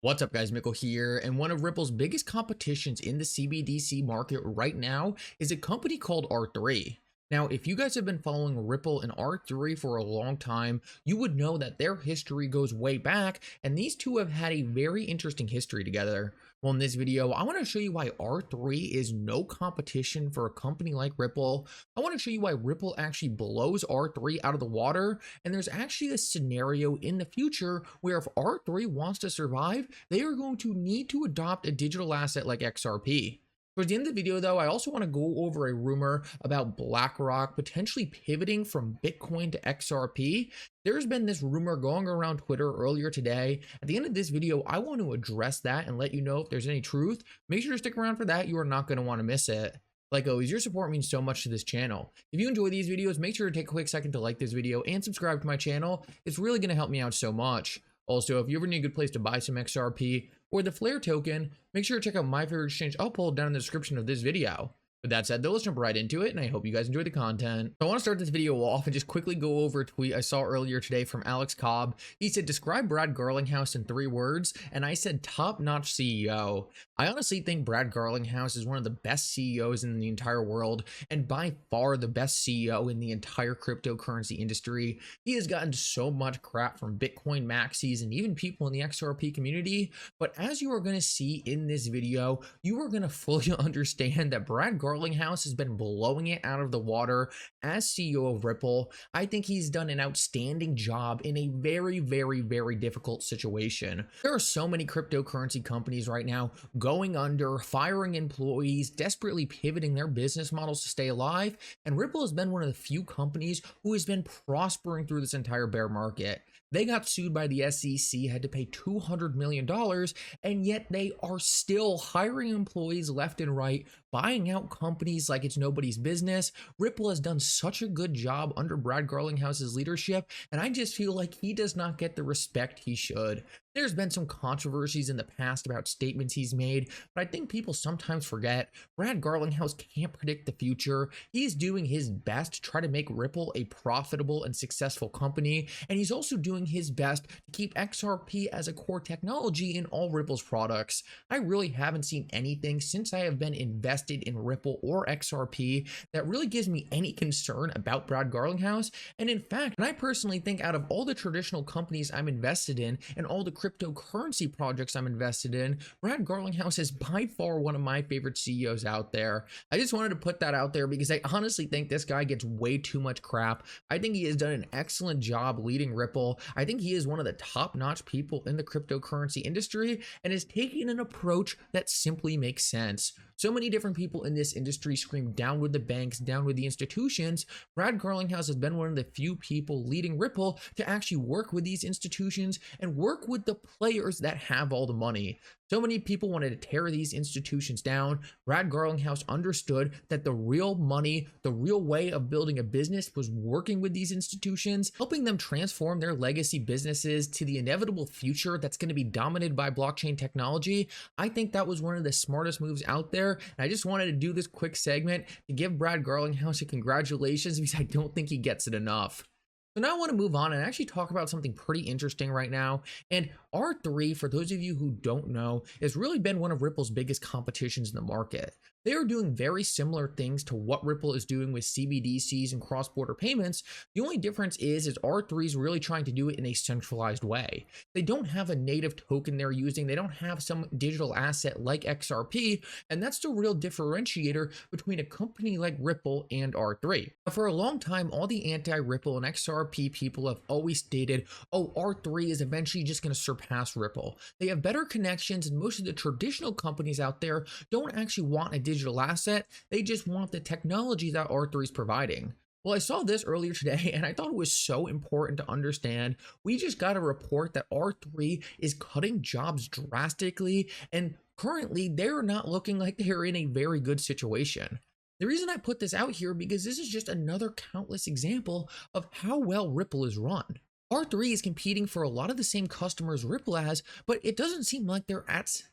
What's up guys, Mickle here, and one of Ripple's biggest competitions in the CBDC market right now is a company called R3. Now, if you guys have been following Ripple and R3 for a long time, you would know that their history goes way back, and these two have had a very interesting history together. Well, in this video, I want to show you why R3 is no competition for a company like Ripple. I want to show you why Ripple actually blows R3 out of the water, and there's actually a scenario in the future where if R3 wants to survive, they are going to need to adopt a digital asset like XRP. Towards the end of the video, though, I also want to go over a rumor about BlackRock potentially pivoting from Bitcoin to XRP. There's been this rumor going around Twitter earlier today. At the end of this video, I want to address that and let you know if there's any truth. Make sure to stick around for that. You are not going to want to miss it. Like always, your support means so much to this channel. If you enjoy these videos, make sure to take a quick second to like this video and subscribe to my channel. It's really going to help me out so much. Also, if you ever need a good place to buy some XRP or the Flare token, make sure to check out my favorite exchange I'll pull down in the description of this video. With that said, though, let's jump right into it, and I hope you guys enjoy the content. I want to start this video off and just quickly go over a tweet I saw earlier today from Alex Cobb. He said, describe Brad Garlinghouse in 3 words, and I said top-notch CEO. I honestly think Brad Garlinghouse is one of the best CEOs in the entire world, and by far the best CEO in the entire cryptocurrency industry. He has gotten so much crap from Bitcoin maxis and even people in the XRP community, but as you are going to see in this video, you are going to fully understand that Brad Garlinghouse has been blowing it out of the water as CEO of Ripple. I think he's done an outstanding job in a very, very, very difficult situation. There are so many cryptocurrency companies right now going under, firing employees, desperately pivoting their business models to stay alive, and Ripple has been one of the few companies who has been prospering through this entire bear market. They got sued by the SEC, had to pay $200 million, and yet they are still hiring employees left and right, buying out companies like it's nobody's business. Ripple has done such a good job under Brad Garlinghouse's leadership, and I just feel like he does not get the respect he should. There's been some controversies in the past about statements he's made, but I think people sometimes forget Brad Garlinghouse can't predict the future. He's doing his best to try to make Ripple a profitable and successful company, and he's also doing his best to keep XRP as a core technology in all Ripple's products. I really haven't seen anything since I have been invested in Ripple or XRP that really gives me any concern about Brad Garlinghouse, and in fact, I personally think out of all the traditional companies I'm invested in and all the cryptocurrency projects I'm invested in, Brad Garlinghouse is by far one of my favorite CEOs out there. I just wanted to put that out there because I honestly think this guy gets way too much crap. I think he has done an excellent job leading Ripple. I think he is one of the top-notch people in the cryptocurrency industry and is taking an approach that simply makes sense. So many different people in this industry scream down with the banks, down with the institutions. Brad Garlinghouse has been one of the few people leading Ripple to actually work with these institutions and work with the players that have all the money. So many people wanted to tear these institutions down. Brad Garlinghouse understood that the real money, the real way of building a business was working with these institutions, helping them transform their legacy businesses to the inevitable future that's going to be dominated by blockchain technology. I think that was one of the smartest moves out there. And I just wanted to do this quick segment to give Brad Garlinghouse a congratulations because I don't think he gets it enough. So now I want to move on and actually talk about something pretty interesting right now. And R3, for those of you who don't know, has really been one of Ripple's biggest competitions in the market. They are doing very similar things to what Ripple is doing with CBDCs and cross-border payments. The only difference is R3 is really trying to do it in a centralized way. They don't have a native token they're using. They don't have some digital asset like XRP, and that's the real differentiator between a company like Ripple and R3. For a long time, all the anti-Ripple and XRP people have always stated, oh, R3 is eventually just going to surpass Ripple. They have better connections, and most of the traditional companies out there don't actually want a digital asset. They just want the technology that R3 is providing. Well, I saw this earlier today and I thought it was so important to understand. We just got a report that R3 is cutting jobs drastically, and currently they're not looking like they're in a very good situation. The reason I put this out here because this is just another countless example of how well Ripple is run. R3 is competing for a lot of the same customers Ripple has, but it doesn't seem like they're at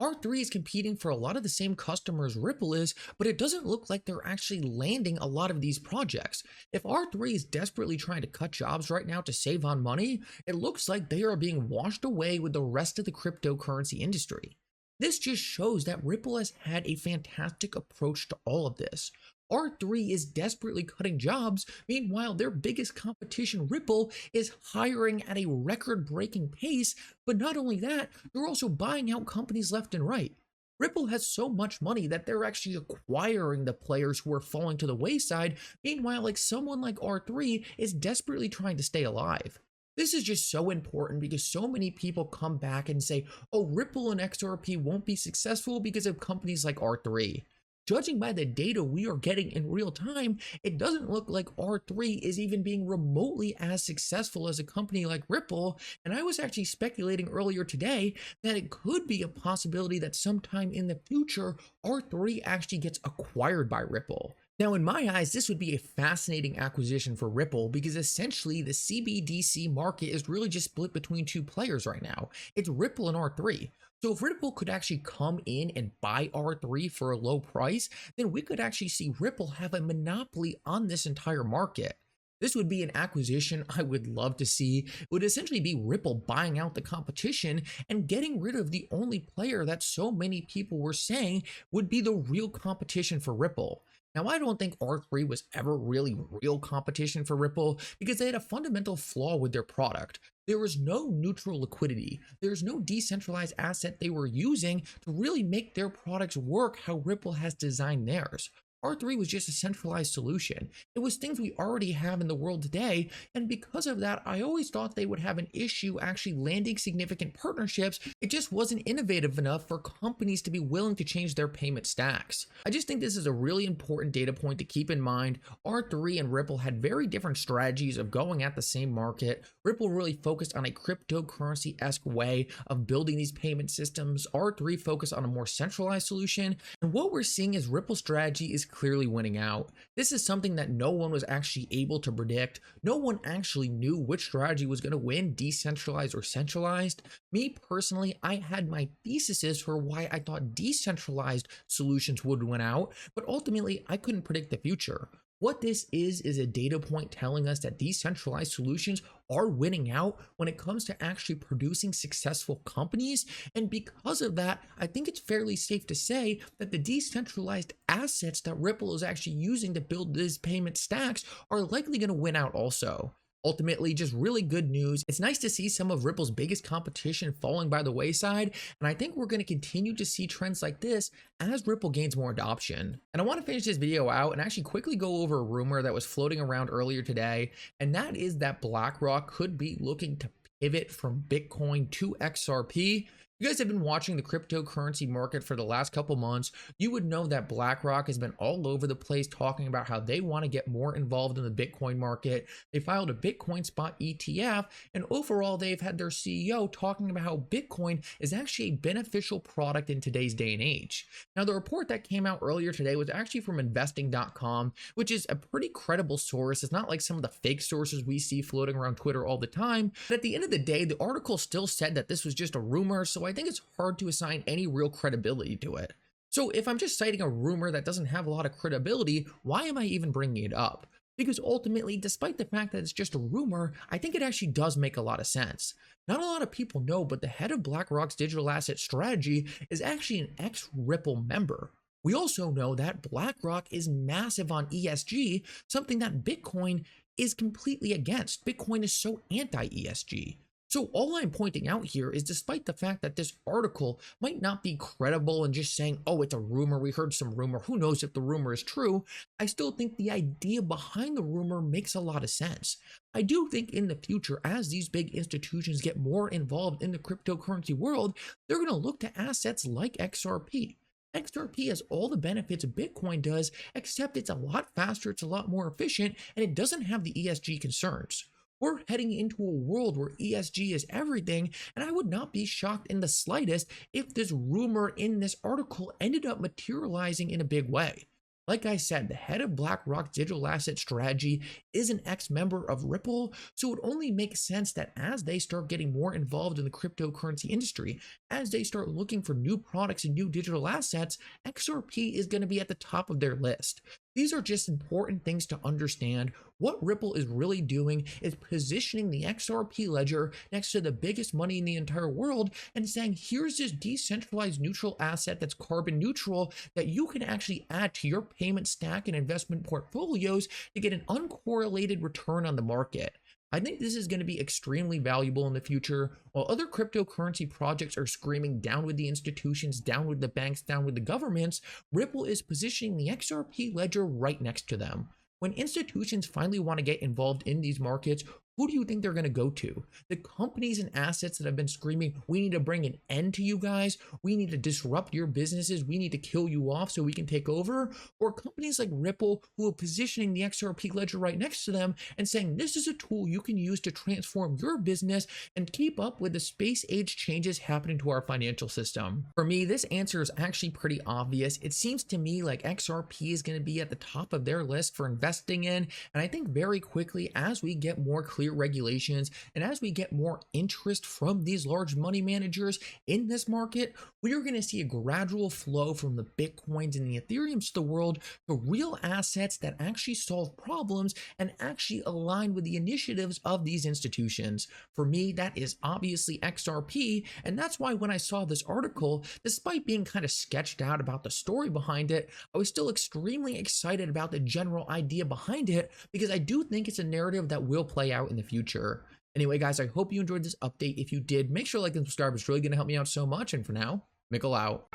R3 is competing for a lot of the same customers Ripple is, but it doesn't look like they're actually landing a lot of these projects. If R3 is desperately trying to cut jobs right now to save on money, it looks like they are being washed away with the rest of the cryptocurrency industry. This just shows that Ripple has had a fantastic approach to all of this. R3 is desperately cutting jobs, meanwhile their biggest competition, Ripple, is hiring at a record-breaking pace, but not only that, they're also buying out companies left and right. Ripple has so much money that they're actually acquiring the players who are falling to the wayside, meanwhile someone like R3 is desperately trying to stay alive. This is just so important because so many people come back and say, oh, Ripple and XRP won't be successful because of companies like R3. Judging by the data we are getting in real time, it doesn't look like R3 is even being remotely as successful as a company like Ripple, and I was actually speculating earlier today that it could be a possibility that sometime in the future, R3 actually gets acquired by Ripple. Now, in my eyes, this would be a fascinating acquisition for Ripple because essentially the CBDC market is really just split between two players right now. It's Ripple and R3. So if Ripple could actually come in and buy R3 for a low price, then we could actually see Ripple have a monopoly on this entire market. This would be an acquisition I would love to see. It would essentially be Ripple buying out the competition and getting rid of the only player that so many people were saying would be the real competition for Ripple. Now, I don't think R3 was ever really real competition for Ripple because they had a fundamental flaw with their product. There was no neutral liquidity. There's no decentralized asset they were using to really make their products work how Ripple has designed theirs. R3 was just a centralized solution. It was things we already have in the world today, and because of that, I always thought they would have an issue actually landing significant partnerships. It just wasn't innovative enough for companies to be willing to change their payment stacks. I just think this is a really important data point to keep in mind. R3 and Ripple had very different strategies of going at the same market. Ripple really focused on a cryptocurrency-esque way of building these payment systems. R3 focused on a more centralized solution, and what we're seeing is Ripple's strategy is clearly winning out. This is something that no one was actually able to predict. No one actually knew which strategy was going to win, decentralized or centralized. Me personally, I had my theses for why I thought decentralized solutions would win out, but ultimately I couldn't predict the future. What this is a data point telling us that decentralized solutions are winning out when it comes to actually producing successful companies. And because of that, I think it's fairly safe to say that the decentralized assets that Ripple is actually using to build these payment stacks are likely going to win out also. Ultimately, just really good news. It's nice to see some of Ripple's biggest competition falling by the wayside, and I think we're going to continue to see trends like this as Ripple gains more adoption. And I want to finish this video out and actually quickly go over a rumor that was floating around earlier today, and that is that BlackRock could be looking to pivot from Bitcoin to XRP. If you guys have been watching the cryptocurrency market for the last couple months, you would know that BlackRock has been all over the place talking about how they want to get more involved in the Bitcoin market. They filed a Bitcoin spot ETF, and overall they've had their CEO talking about how Bitcoin is actually a beneficial product in today's day and age. Now, the report that came out earlier today was actually from investing.com, which is a pretty credible source. It's not like some of the fake sources we see floating around Twitter all the time. But at the end of the day, the article still said that this was just a rumor, so I think it's hard to assign any real credibility to it. So if I'm just citing a rumor that doesn't have a lot of credibility, why am I even bringing it up? Because ultimately, despite the fact that it's just a rumor, I think it actually does make a lot of sense. Not a lot of people know, but the head of BlackRock's digital asset strategy is actually an ex-Ripple member. We also know that BlackRock is massive on ESG, something that Bitcoin is completely against. Bitcoin is so anti-ESG. So all I'm pointing out here is despite the fact that this article might not be credible and just saying, oh, it's a rumor, we heard some rumor, who knows if the rumor is true, I still think the idea behind the rumor makes a lot of sense. I do think in the future, as these big institutions get more involved in the cryptocurrency world, they're going to look to assets like XRP. XRP has all the benefits Bitcoin does, except it's a lot faster, it's a lot more efficient, and it doesn't have the ESG concerns. We're heading into a world where ESG is everything, and I would not be shocked in the slightest if this rumor in this article ended up materializing in a big way. Like I said, the head of BlackRock's digital asset strategy is an ex-member of Ripple, so it only makes sense that as they start getting more involved in the cryptocurrency industry, as they start looking for new products and new digital assets, XRP is going to be at the top of their list. These are just important things to understand. What Ripple is really doing is positioning the XRP ledger next to the biggest money in the entire world and saying, here's this decentralized neutral asset that's carbon neutral that you can actually add to your payment stack and investment portfolios to get an uncorrelated return on the market. I think this is going to be extremely valuable in the future. While other cryptocurrency projects are screaming down with the institutions, down with the banks, down with the governments, Ripple is positioning the XRP ledger right next to them. When institutions finally want to get involved in these markets, who do you think they're going to go to? The companies and assets that have been screaming, we need to bring an end to you guys, we need to disrupt your businesses, we need to kill you off so we can take over? Or companies like Ripple who are positioning the XRP ledger right next to them and saying, this is a tool you can use to transform your business and keep up with the space age changes happening to our financial system? For me, this answer is actually pretty obvious. It seems to me like XRP is going to be at the top of their list for investing in, and I think very quickly as we get more clear regulations and as we get more interest from these large money managers in this market, we are going to see a gradual flow from the Bitcoins and the Ethereums of the world to real assets that actually solve problems and actually align with the initiatives of these institutions. For me, that is obviously XRP, and that's why when I saw this article, despite being kind of sketched out about the story behind it, I was still extremely excited about the general idea behind it because I do think it's a narrative that will play out in the future. Anyway, guys, I hope you enjoyed this update. If you did, make sure to like and subscribe. It's really going to help me out so much. And for now, Mickle out.